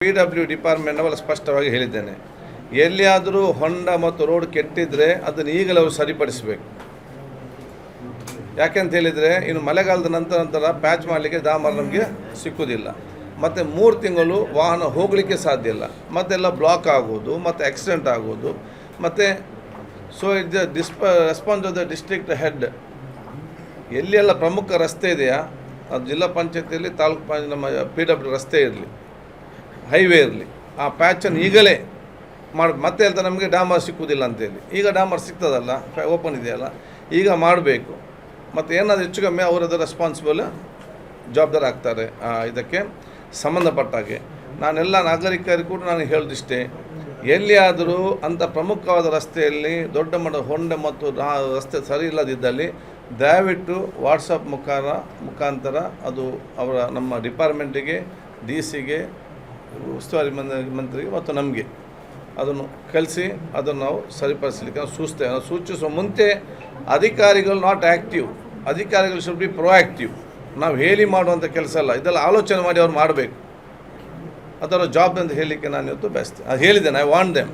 PW department ಅವರ ಸ್ಪಷ್ಟವಾಗಿ ಹೇಳಿದ್ದೇನೆ. ಎಲ್ಲಿಯಾದರೂ ಹೊಂಡ ಮತ್ತು ರೋಡ್ ಕೆಟ್ಟಿದ್ರೆ ಅದನ್ನು ಈಗಲೇ ಅವರು ಸರಿಪಡಿಸಬೇಕು. ಯಾಕೆಂತ ಹೇಳಿದರೆ ಇನ್ನು ಮಳೆಗಾಲದ ನಂತರ ಪ್ಯಾಚ್ ಮಾಡಲಿಕ್ಕೆ ಡಾಮರ್ ನಮಗೆ ಸಿಕ್ಕುವುದಿಲ್ಲ. ಮತ್ತು 3 ತಿಂಗಳು ವಾಹನ ಹೋಗಲಿಕ್ಕೆ ಸಾಧ್ಯ ಇಲ್ಲ. ಮತ್ತೆಲ್ಲ ಬ್ಲಾಕ್ ಆಗೋದು ಮತ್ತು ಆಕ್ಸಿಡೆಂಟ್ ಆಗೋದು. ಮತ್ತು so it response of the district head. ಎಲ್ಲಿಯೆಲ್ಲ ಪ್ರಮುಖ ರಸ್ತೆ ಇದೆಯಾ ಅದು ಜಿಲ್ಲಾ ಪಂಚಾಯತಿಯಲ್ಲಿ ತಾಲೂಕು ನಮ್ಮ PW ರಸ್ತೆ ಇರಲಿ, ಹೈವೇ ಇರಲಿ, ಆ ಪ್ಯಾಚನ್ನು ಈಗಲೇ ಮಾಡಿ. ಮತ್ತೆ ಹೇಳ್ತಾ ನಮಗೆ ಡಾಮರ್ ಸಿಕ್ಕುವುದಿಲ್ಲ ಅಂತೇಳಿ. ಈಗ ಡಾಮರ್ ಸಿಗ್ತದಲ್ಲ, ಓಪನ್ ಇದೆಯಲ್ಲ, ಈಗ ಮಾಡಬೇಕು. ಮತ್ತು ಏನಾದರೂ ಹೆಚ್ಚು ಕಮ್ಮಿ ಅವರದ್ದು ರೆಸ್ಪಾನ್ಸಿಬಲ್ ಜವಾಬ್ದಾರಿ ಆಗ್ತಾರೆ. ಇದಕ್ಕೆ ಸಂಬಂಧಪಟ್ಟಾಗೆ ನಾನೆಲ್ಲ ನಾಗರಿಕರಿಗೂ ಕೂಡ ನಾನು ಹೇಳೋದಿಷ್ಟೇ, ಎಲ್ಲಿಯಾದರೂ ಅಂಥ ಪ್ರಮುಖವಾದ ರಸ್ತೆಯಲ್ಲಿ ದೊಡ್ಡ ಮಟ್ಟದ ಹೊಂಡ ಮತ್ತು ರಸ್ತೆ ಸರಿ ಇಲ್ಲದಿದ್ದಲ್ಲಿ ದಯವಿಟ್ಟು ವಾಟ್ಸಪ್ ಮುಖಾಂತರ ಅದು ಅವರ ನಮ್ಮ ಡಿಪಾರ್ಟ್ಮೆಂಟಿಗೆ, DC ಗೆ, ಉಸ್ತುವಾರಿ ಮಂತ್ರಿಗೆ ಮತ್ತು ನಮಗೆ ಅದನ್ನು ಕಳಿಸಿ ಅದನ್ನು ನಾವು ಸರಿಪಡಿಸಲಿಕ್ಕೆ ನಾವು ಸೂಚಿಸುವ ಮುಂಚೆ ಅಧಿಕಾರಿಗಳು ನಾಟ್ ಆ್ಯಕ್ಟಿವ್, ಅಧಿಕಾರಿಗಳು ಶುಡ್ ಬಿ ಪ್ರೊಆ್ಯಕ್ಟಿವ್. ನಾವು ಹೇಳಿ ಮಾಡುವಂಥ ಕೆಲಸ ಅಲ್ಲ, ಇದೆಲ್ಲ ಆಲೋಚನೆ ಮಾಡಿ ಅವ್ರು ಮಾಡಬೇಕು. ಅದರ ಜಾಬ್ ಅಂತ ಹೇಳಲಿಕ್ಕೆ ನಾನು ಇವತ್ತು ಬಯಸ್ತೇನೆ. ಅದು ಹೇಳಿದ್ದೇನೆ, ಐ ವಾಂಟ್ ದೆಮ್.